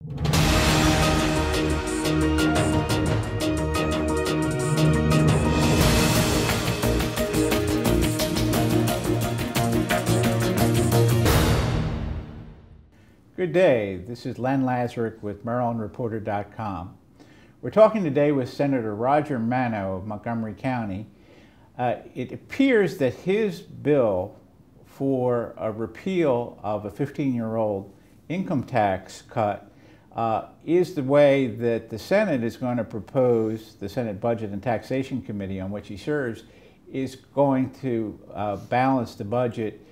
Good day, this is Len Lazarick with MarylandReporter.com. We're talking today with Senator Roger Manno of Montgomery County. It appears that his bill for a repeal of a 15-year-old income tax cut is the way that the Senate is going to propose, the Senate Budget and Taxation Committee on which he serves, is going to balance the budget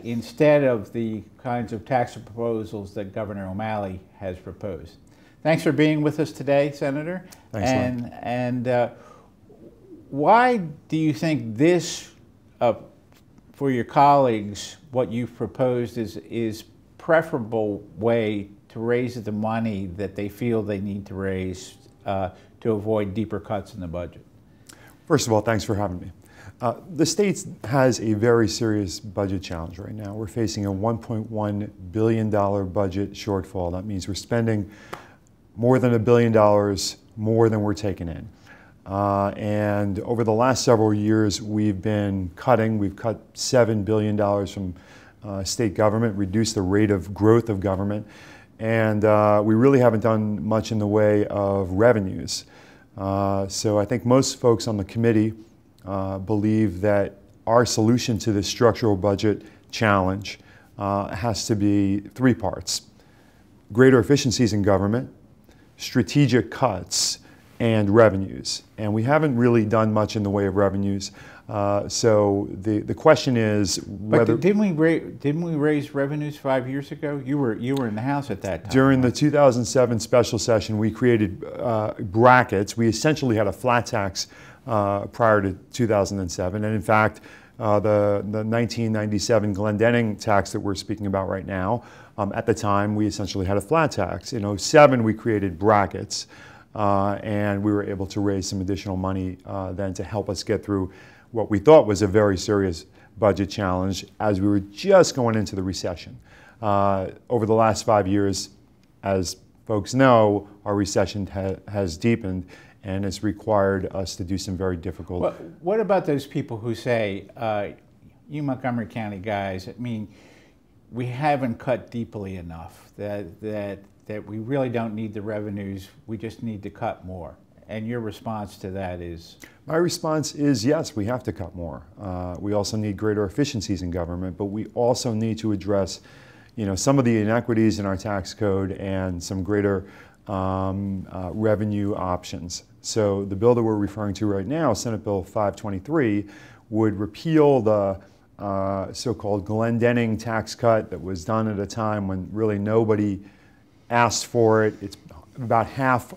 instead of the kinds of tax proposals that Governor O'Malley has proposed. Thanks for being with us today, Senator. Thanks, and why do you think this, for your colleagues, what you've proposed is preferable way to raise the money that they feel they need to raise to avoid deeper cuts in the budget? First of all, thanks for having me. The state has a very serious budget challenge right now. We're facing a $1.1 billion budget shortfall. That means we're spending more than $1 billion more than we're taking in. And over the last several years, we've been cutting. We've cut $7 billion from state government, reduced the rate of growth of government, and we really haven't done much in the way of revenues. So I think most folks on the committee believe that our solution to this structural budget challenge has to be three parts: greater efficiencies in government, strategic cuts, and revenues. And we haven't really done much in the way of revenues. So the question is whether— But didn't we raise revenues 5 years ago? You were in the House at that time. During the 2007 special session, we created brackets. We essentially had a flat tax prior to 2007, and in fact, the 1997 Glendenning tax that we're speaking about right now, at the time we essentially had a flat tax. In 2007, we created brackets, and we were able to raise some additional money then to help us get through what we thought was a very serious budget challenge as we were just going into the recession. Over the last 5 years, as folks know, our recession has deepened, and it's required us to do some very difficult— Well, what about those people who say, you Montgomery County guys, I mean, we haven't cut deeply enough, that we really don't need the revenues, we just need to cut more? And your response to that is? My response is yes, we have to cut more. We also need greater efficiencies in government, but we also need to address some of the inequities in our tax code and some greater revenue options. So the bill that we're referring to right now, Senate Bill 523, would repeal the so-called Glendenning tax cut that was done at a time when really nobody asked for it. It's about half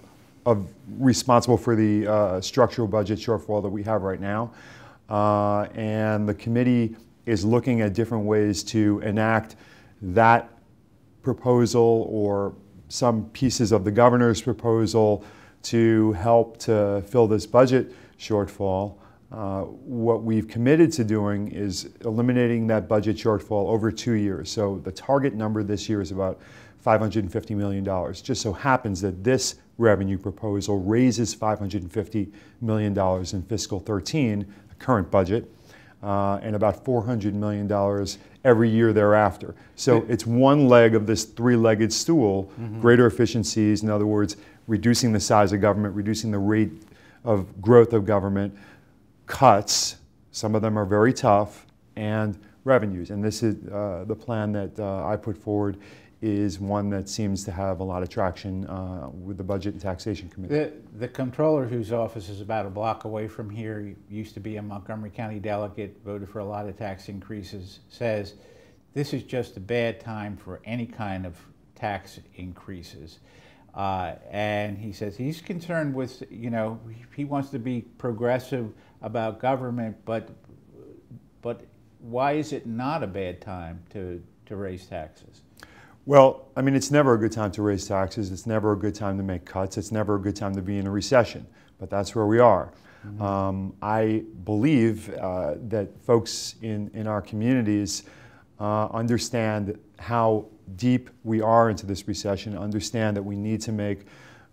responsible for the structural budget shortfall that we have right now. And the committee is looking at different ways to enact that proposal or some pieces of the governor's proposal to help to fill this budget shortfall. What we've committed to doing is eliminating that budget shortfall over 2 years. So the target number this year is about $550 million. Just so happens that this revenue proposal raises $550 million in fiscal 13, the current budget, and about $400 million every year thereafter. So it's one leg of this three-legged stool, greater efficiencies, in other words, reducing the size of government, reducing the rate of growth of government, cuts, some of them are very tough, and revenues. And this is the plan that I put forward is one that seems to have a lot of traction with the Budget and Taxation Committee. The comptroller, whose office is about a block away from here, used to be a Montgomery County delegate, voted for a lot of tax increases, says this is just a bad time for any kind of tax increases. And he says he's concerned with, he wants to be progressive about government, but why is it not a bad time to raise taxes? Well, I mean, it's never a good time to raise taxes. It's never a good time to make cuts. It's never a good time to be in a recession. But that's where we are. I believe that folks in our communities understand how deep we are into this recession, understand that we need to make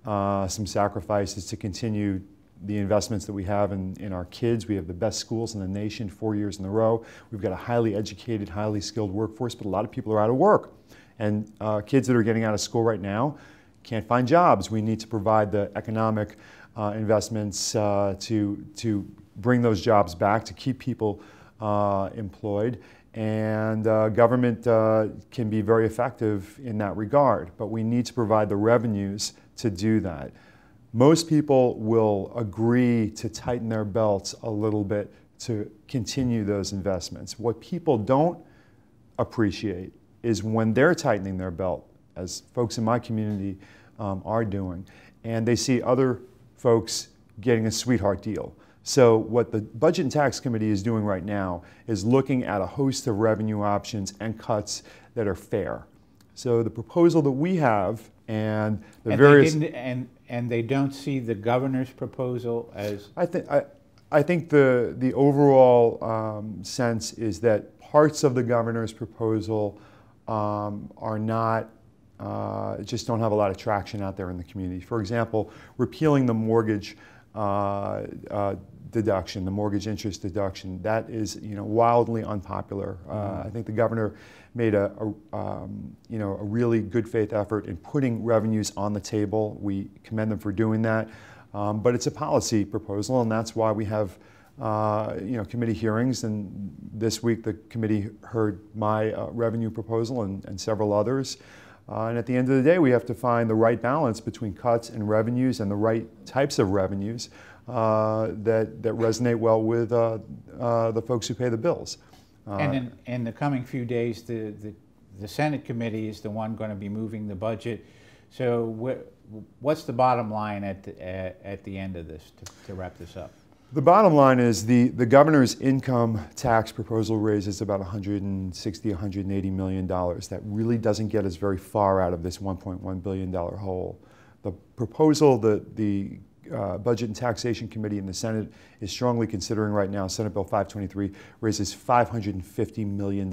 some sacrifices to continue the investments that we have in our kids. We have the best schools in the nation 4 years in a row. We've got a highly educated, highly skilled workforce, but a lot of people are out of work. And kids that are getting out of school right now can't find jobs. We need to provide the economic investments to bring those jobs back, to keep people employed. And government can be very effective in that regard, but we need to provide the revenues to do that. Most people will agree to tighten their belts a little bit to continue those investments. What people don't appreciate is when they're tightening their belt, as folks in my community are doing, and they see other folks getting a sweetheart deal. So what the Budget and Tax Committee is doing right now is looking at a host of revenue options and cuts that are fair. So the proposal that we have and the various... And they don't see the governor's proposal as... I think the overall sense is that parts of the governor's proposal are not, just don't have a lot of traction out there in the community. For example, repealing the mortgage deduction, the mortgage interest deduction, that is, wildly unpopular. I think the governor made a really good faith effort in putting revenues on the table. We commend them for doing that. But it's a policy proposal, and that's why we have committee hearings. And this week the committee heard my revenue proposal and several others. And at the end of the day, we have to find the right balance between cuts and revenues and the right types of revenues that resonate well with the folks who pay the bills. And in the coming few days, the Senate committee is the one going to be moving the budget. So what's the bottom line at the end of this, to wrap this up? The bottom line is the governor's income tax proposal raises about $160, $180 million. That really doesn't get us very far out of this $1.1 billion hole. The proposal that the Budget and Taxation Committee in the Senate is strongly considering right now, Senate Bill 523, raises $550 million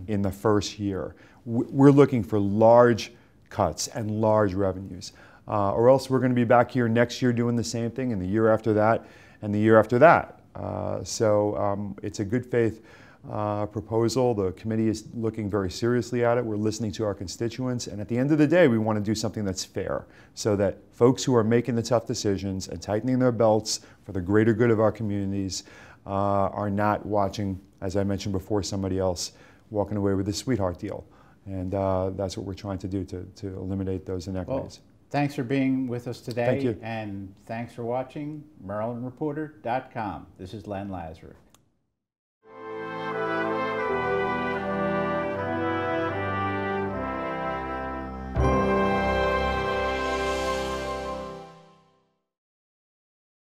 in the first year. We're looking for large cuts and large revenues, or else we're going to be back here next year doing the same thing, and the year after that, and the year after that. So it's a good faith proposal. The committee is looking very seriously at it. We're listening to our constituents, and at the end of the day, we want to do something that's fair, so that folks who are making the tough decisions and tightening their belts for the greater good of our communities are not watching, as I mentioned before, somebody else walking away with a sweetheart deal. And that's what we're trying to do, to eliminate those inequities. Well, thanks for being with us today. Thank you. And thanks for watching MarylandReporter.com. This is Len Lazaruk.